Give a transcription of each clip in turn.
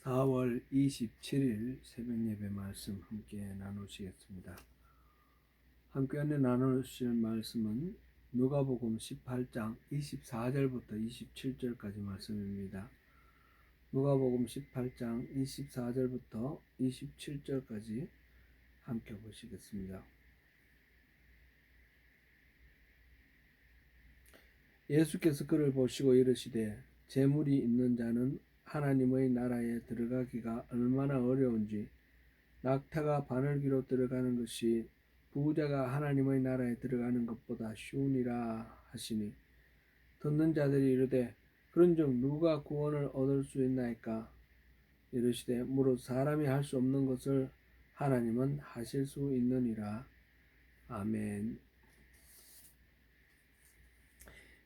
4월 27일 새벽예배 말씀 함께 나누시겠습니다. 함께 나누실 말씀은 누가복음 18장 24절부터 27절까지 말씀입니다. 누가복음 18장 24절부터 27절까지 함께 보시겠습니다. 예수께서 그를 보시고 이르시되 재물이 있는 자는 하나님의 나라에 들어가기가 얼마나 어려운지 낙타가 바늘귀로 들어가는 것이 부자가 하나님의 나라에 들어가는 것보다 쉬우니라 하시니 듣는 자들이 이르되 그런즉 누가 구원을 얻을 수 있나이까 이르시되 무릇 사람이 할 수 없는 것을 하나님은 하실 수 있느니라. 아멘.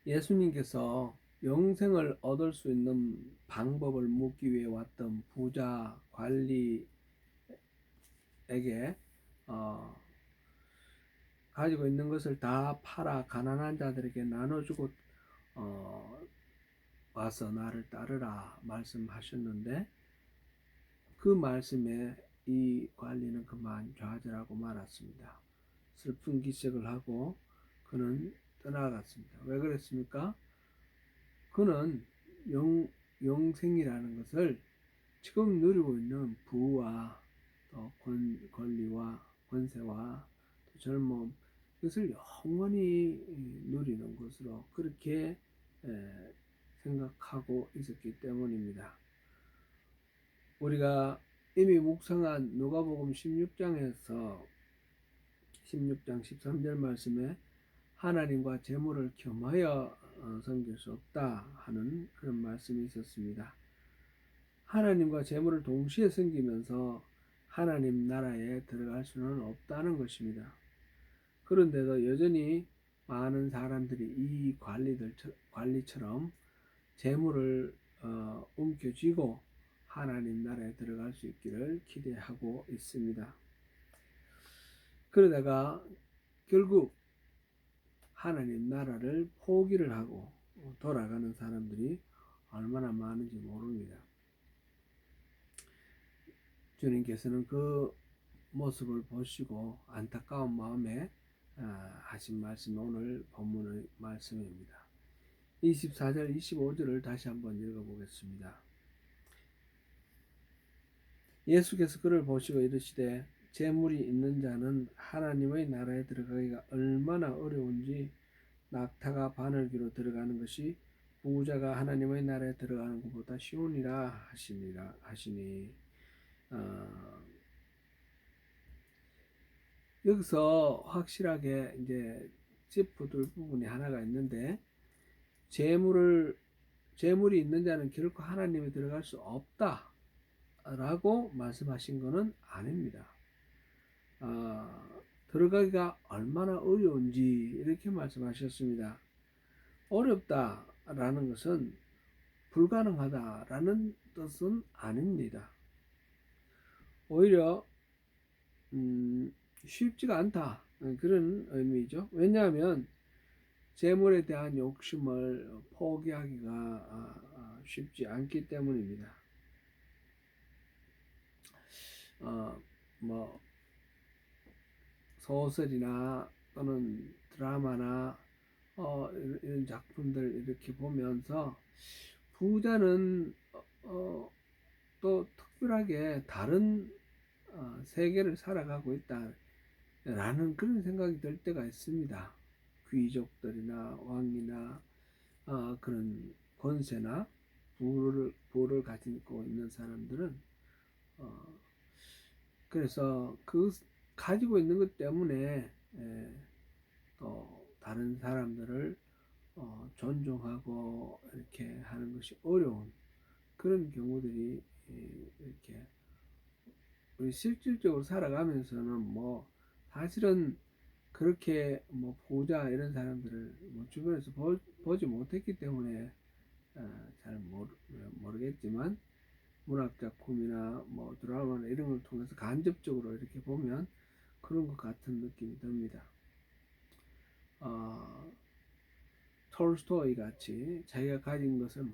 예수님께서 영생을 얻을 수 있는 방법을 묻기 위해 왔던 부자 관리에게 가지고 있는 것을 다 팔아 가난한 자들에게 나눠주고 와서 나를 따르라 말씀하셨는데 그 말씀에 이 관리는 그만 좌절하고 말았습니다. 슬픈 기색을 하고 그는 떠나갔습니다. 왜 그랬습니까? 그는 영생이라는 것을 지금 누리고 있는 부와 또 권리와 권세와 또 젊음 이것을 영원히 누리는 것으로 그렇게 생각하고 있었기 때문입니다. 우리가 이미 묵상한 누가복음 16장에서 16장 13절 말씀에 하나님과 재물을 겸하여 섬길 수 없다 하는 그런 말씀이 있었습니다. 하나님과 재물을 동시에 섬기면서 하나님 나라에 들어갈 수는 없다는 것입니다. 그런데도 여전히 많은 사람들이 이 관리처럼 재물을 움켜쥐고 하나님 나라에 들어갈 수 있기를 기대하고 있습니다. 그러다가 결국 하나님 나라를 포기를 하고 돌아가는 사람들이 얼마나 많은지 모릅니다. 주님께서는 그 모습을 보시고 안타까운 마음에 하신 말씀이 오늘 본문의 말씀입니다. 24절 25절을 다시 한번 읽어보겠습니다. 예수께서 그를 보시고 이르시되 재물이 있는 자는 하나님의 나라에 들어가기가 얼마나 어려운지 낙타가 바늘귀로 들어가는 것이 부자가 하나님의 나라에 들어가는 것보다 쉬우니라 하시니 여기서 확실하게 이제 짚어둘 부분이 하나가 있는데 재물이 있는 자는 결코 하나님에 들어갈 수 없다 라고 말씀하신 것은 아닙니다. 들어가기가 얼마나 어려운지 이렇게 말씀하셨습니다. 어렵다라는 것은 불가능하다라는 뜻은 아닙니다. 오히려 쉽지가 않다 그런 의미죠. 왜냐하면 재물에 대한 욕심을 포기하기가 쉽지 않기 때문입니다. 뭐 소설이나 또는 드라마나 이런 작품들 이렇게 보면서 부자는 또 특별하게 다른 세계를 살아가고 있다라는 그런 생각이 들 때가 있습니다. 귀족들이나 왕이나 그런 권세나 부를 가지고 있는 사람들은 그래서 그 가지고 있는 것 때문에 또 다른 사람들을 존중하고 이렇게 하는 것이 어려운 그런 경우들이 이렇게 우리 실질적으로 살아가면서는 뭐 사실은 그렇게 뭐 부자 이런 사람들을 뭐 주변에서 보지 못했기 때문에 잘 모르겠지만 문학작품이나 뭐 드라마나 이런 걸 통해서 간접적으로 이렇게 보면 그런 것 같은 느낌이 듭니다. 톨스토이 같이 자기가 가진 것을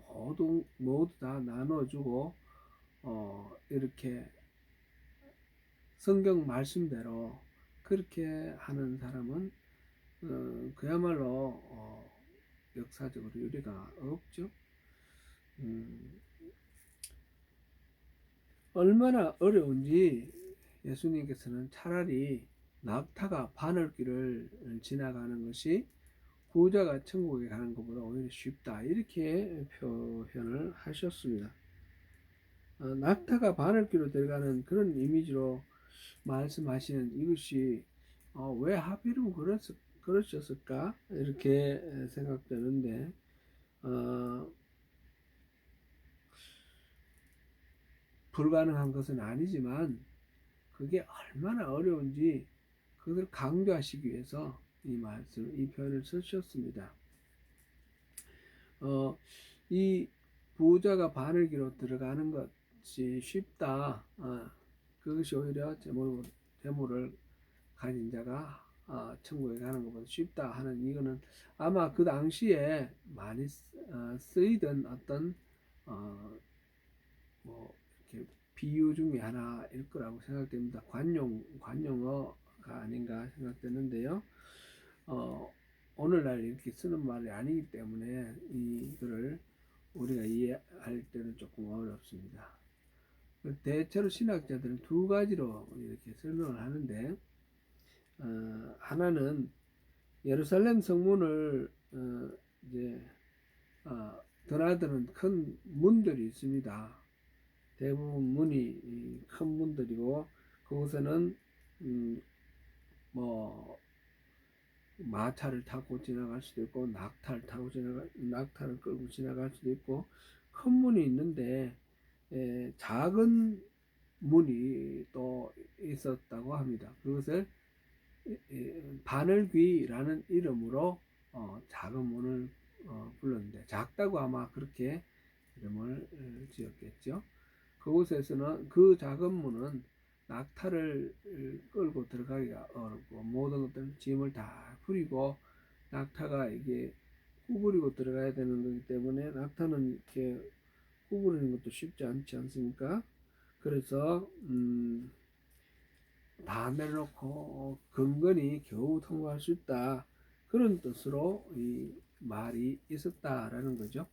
모두 다 나눠주고 이렇게 성경 말씀대로 그렇게 하는 사람은 그야말로 역사적으로 유례가 없죠. 얼마나 어려운지 예수님께서는 차라리 낙타가 바늘길을 지나가는 것이 부자가 천국에 가는 것보다 오히려 쉽다, 이렇게 표현을 하셨습니다. 낙타가 바늘길로 들어가는 그런 이미지로 말씀하시는 이것이 왜 하필이면 그러셨을까 이렇게 생각되는데, 불가능한 것은 아니지만 그게 얼마나 어려운지 그것을 강조하시기 위해서 이 표현을 쓰셨습니다. 이 부자가 바늘기로 들어가는 것이 쉽다. 그것이 오히려 재물을 가진 자가 천국에 가는 것보다 쉽다 하는, 이거는 아마 그 당시에 많이 쓰이던 어떤 뭐 이렇게 비유 중에 하나일 거라고 생각됩니다. 관용어가 아닌가 생각되는데요. 오늘날 이렇게 쓰는 말이 아니기 때문에 이거를 우리가 이해할 때는 조금 어렵습니다. 대체로 신학자들은 두 가지로 이렇게 설명을 하는데, 하나는 예루살렘 성문을 이제 드나드는 큰 문들이 있습니다. 대부분 문이 큰 문들이고, 그곳에는 뭐 마차를 타고 지나갈 수도 있고 낙타를 끌고 지나갈 수도 있고, 큰 문이 있는데 작은 문이 또 있었다고 합니다. 그것을 바늘귀라는 이름으로 작은 문을 불렀는데, 작다고 아마 그렇게 이름을 지었겠죠. 그곳에서는 그 작은 문은 낙타를 끌고 들어가기가 어렵고, 모든 것들 짐을 다 부리고 낙타가 이게 구부리고 들어가야 되는 거기 때문에, 낙타는 이렇게 구부리는 것도 쉽지 않지 않습니까? 그래서 다 내려놓고 근근히 겨우 통과할 수 있다, 그런 뜻으로 이 말이 있었다라는 거죠.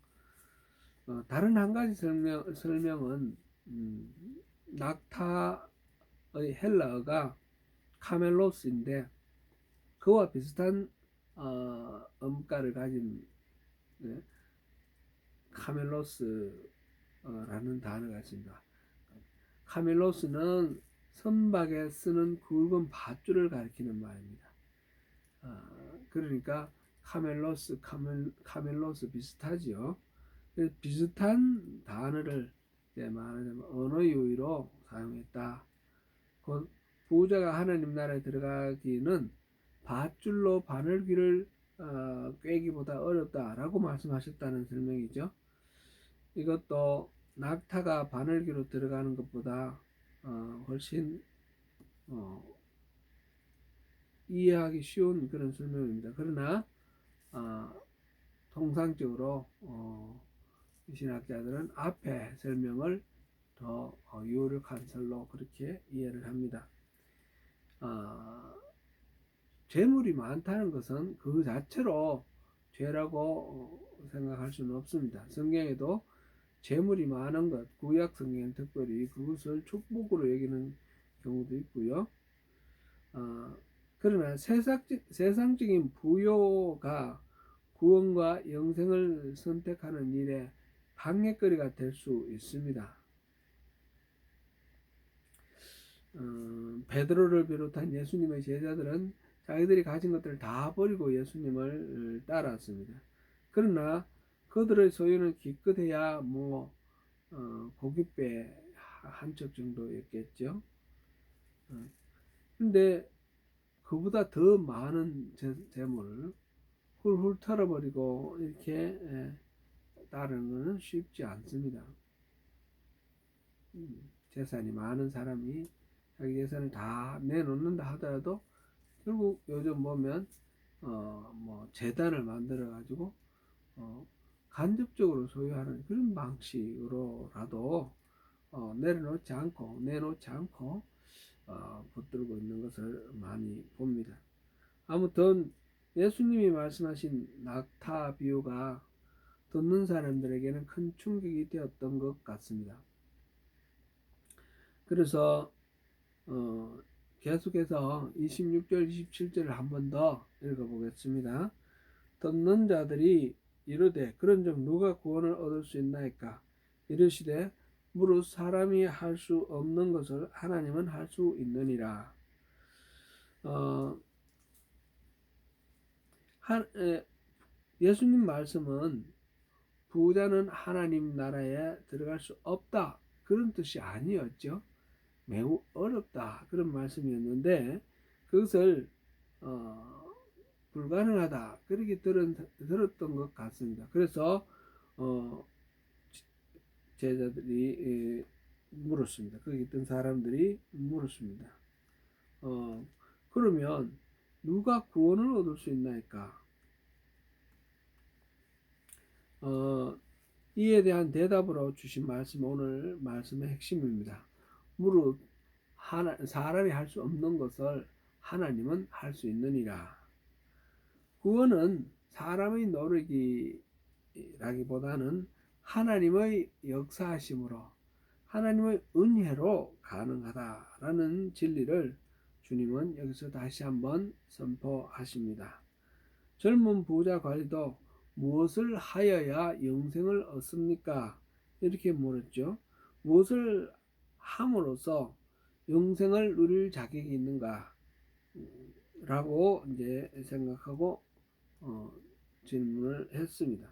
다른 한 가지 설명은 낙타의 헬라어가 카멜로스인데, 그와 비슷한 음가를 가진 카멜로스라는 단어가 있습니다. 카멜로스는 선박에 쓰는 굵은 밧줄을 가리키는 말입니다. 그러니까 카멜로스 비슷하죠. 비슷한 단어를 말하자면 언어 유희로 사용했다. 곧 부자가 하나님 나라에 들어가기는 밧줄로 바늘귀를 꿰기보다 어렵다라고 말씀하셨다는 설명이죠. 이것도 낙타가 바늘귀로 들어가는 것보다 훨씬 이해하기 쉬운 그런 설명입니다. 그러나 통상적으로 신학자들은 앞에 설명을 더 유력한 설로 그렇게 이해를 합니다. 재물이 많다는 것은 그 자체로 죄라고 생각할 수는 없습니다. 성경에도 재물이 많은 것, 구약 성경은 특별히 그것을 축복으로 여기는 경우도 있고요. 그러나 세상적인 부요가 구원과 영생을 선택하는 일에 방해거리가 될 수 있습니다. 베드로를 비롯한 예수님의 제자들은 자기들이 가진 것들을 다 버리고 예수님을 따랐습니다. 그러나 그들의 소유는 기껏해야 고깃배 한 척 정도였겠죠. 근데 그보다 더 많은 재물을 훌훌 털어버리고 이렇게 따르는 것은 쉽지 않습니다. 재산이 많은 사람이 자기 재산을 다 내놓는다 하더라도 결국 요즘 보면 재단을 만들어 가지고 간접적으로 소유하는 그런 방식으로라도 내놓지 않고 붙들고 있는 것을 많이 봅니다. 아무튼 예수님이 말씀하신 낙타 비유가 듣는 사람들에게는 큰 충격이 되었던 것 같습니다. 그래서 계속해서 26절 27절을 한 번 더 읽어보겠습니다. 듣는 자들이 이르되 그런즉 누가 구원을 얻을 수 있나이까 이르시되 무릇 사람이 할 수 없는 것을 하나님은 할 수 있느니라. 예수님 말씀은 부자는 하나님 나라에 들어갈 수 없다 그런 뜻이 아니었죠. 매우 어렵다 그런 말씀이었는데 그것을 불가능하다 그렇게 들었던 것 같습니다. 그래서 제자들이 물었습니다. 거기 있던 사람들이 물었습니다. 그러면 누가 구원을 얻을 수 있나이까? 이에 대한 대답으로 주신 말씀 오늘 말씀의 핵심입니다. 무릇 사람이 할 수 없는 것을 하나님은 할 수 있느니라. 구원은 사람의 노력이라기보다는 하나님의 역사하심으로 하나님의 은혜로 가능하다라는 진리를 주님은 여기서 다시 한번 선포하십니다. 젊은 부자 관리도 무엇을 하여야 영생을 얻습니까? 이렇게 물었죠. 무엇을 함으로써 영생을 누릴 자격이 있는가? 라고 이제 생각하고 질문을 했습니다.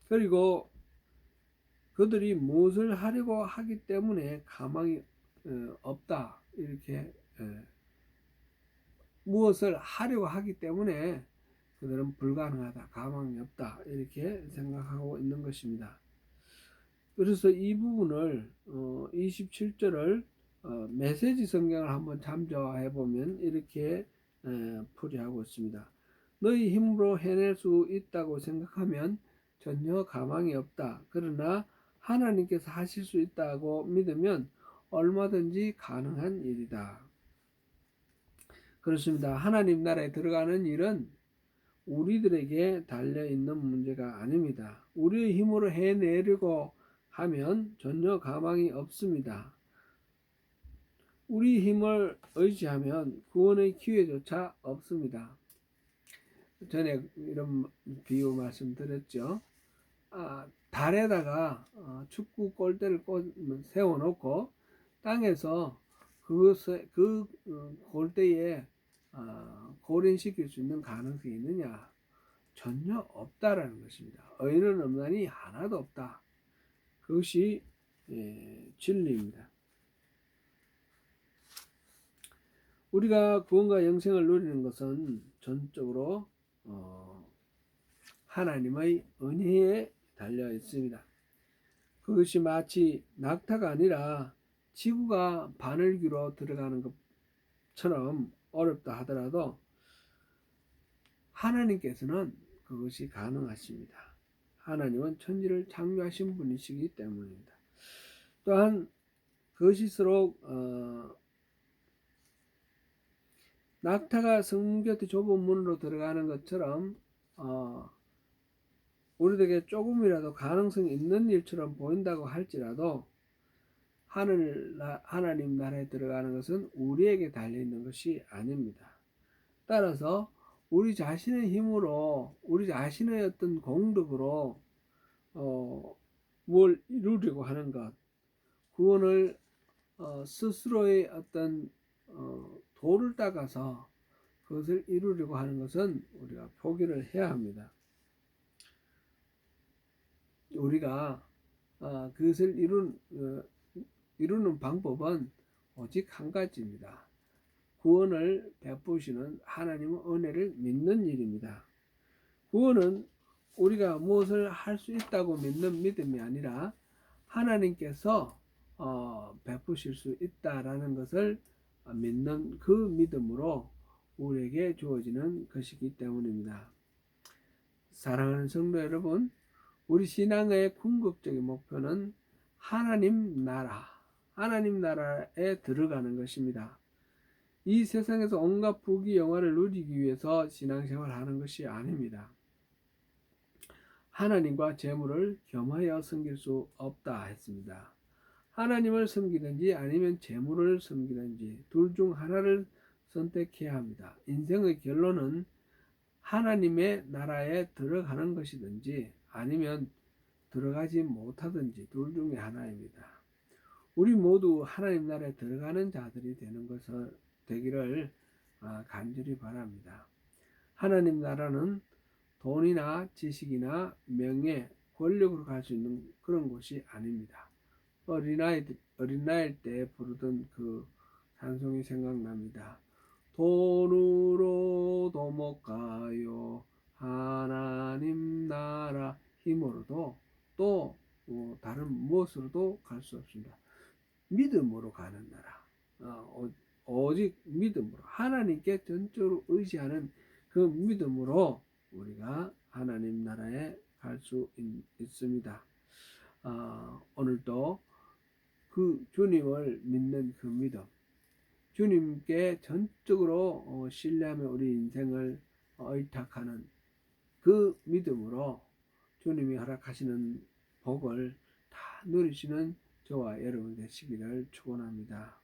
그리고 그들이 무엇을 하려고 하기 때문에 가망이 없다 이렇게 무엇을 하려고 하기 때문에 그들은 불가능하다 가망이 없다 이렇게 생각하고 있는 것입니다. 그래서 이 부분을 27절을 메시지 성경을 한번 참조해 보면 이렇게 풀이하고 있습니다. 너희 힘으로 해낼 수 있다고 생각하면 전혀 가망이 없다. 그러나 하나님께서 하실 수 있다고 믿으면 얼마든지 가능한 일이다. 그렇습니다. 하나님 나라에 들어가는 일은 우리들에게 달려있는 문제가 아닙니다. 우리의 힘으로 해내려고 하면 전혀 가망이 없습니다. 우리 힘을 의지하면 구원의 기회조차 없습니다. 전에 이런 비유 말씀드렸죠. 달에다가 축구 골대를 세워놓고 땅에서 그 골대에 고린시킬 수 있는 가능성이 있느냐? 전혀 없다라는 것입니다. 의인은 없나니 하나도 없다. 그것이 진리입니다. 우리가 구원과 영생을 누리는 것은 전적으로 하나님의 은혜에 달려 있습니다. 그것이 마치 낙타가 아니라 지구가 바늘귀로 들어가는 것처럼 어렵다 하더라도 하나님께서는 그것이 가능하십니다. 하나님은 천지를 창조하신 분이시기 때문입니다. 또한 그것일수록 낙타가 성문 곁에 좁은 문으로 들어가는 것처럼 우리에게 조금이라도 가능성이 있는 일처럼 보인다고 할지라도 하나님 나라에 들어가는 것은 우리에게 달려있는 것이 아닙니다. 따라서 우리 자신의 힘으로 우리 자신의 어떤 공덕으로 뭘 이루려고 하는 것 구원을 스스로의 어떤 도를 닦아서 그것을 이루려고 하는 것은 우리가 포기를 해야 합니다. 우리가 그것을 이루는 방법은 오직 한 가지입니다. 구원을 베푸시는 하나님의 은혜를 믿는 일입니다. 구원은 우리가 무엇을 할 수 있다고 믿는 믿음이 아니라 하나님께서 베푸실 수 있다라는 것을 믿는 그 믿음으로 우리에게 주어지는 것이기 때문입니다. 사랑하는 성도 여러분, 우리 신앙의 궁극적인 목표는 하나님 나라에 들어가는 것입니다. 이 세상에서 온갖 부귀 영화를 누리기 위해서 신앙생활을 하는 것이 아닙니다. 하나님과 재물을 겸하여 섬길 수 없다 했습니다. 하나님을 섬기든지 아니면 재물을 섬기든지 둘 중 하나를 선택해야 합니다. 인생의 결론은 하나님의 나라에 들어가는 것이든지 아니면 들어가지 못하든지 둘 중에 하나입니다. 우리 모두 하나님 나라에 들어가는 자들이 되기를 간절히 바랍니다. 하나님 나라는 돈이나 지식이나 명예, 권력으로 갈 수 있는 그런 곳이 아닙니다. 어린아이 때 부르던 그 찬송이 생각납니다. 돈으로도 못 가요. 하나님 나라 힘으로도 또 다른 무엇으로도 갈 수 없습니다. 믿음으로 가는 나라. 오직 믿음으로 하나님께 전적으로 의지하는 그 믿음으로 우리가 하나님 나라에 갈 수 있습니다. 오늘도 그 주님을 믿는 그 믿음, 주님께 전적으로 신뢰하며 우리 인생을 의탁하는 그 믿음으로 주님이 허락하시는 복을 다 누리시는 저와 여러분 되시기를 축원합니다.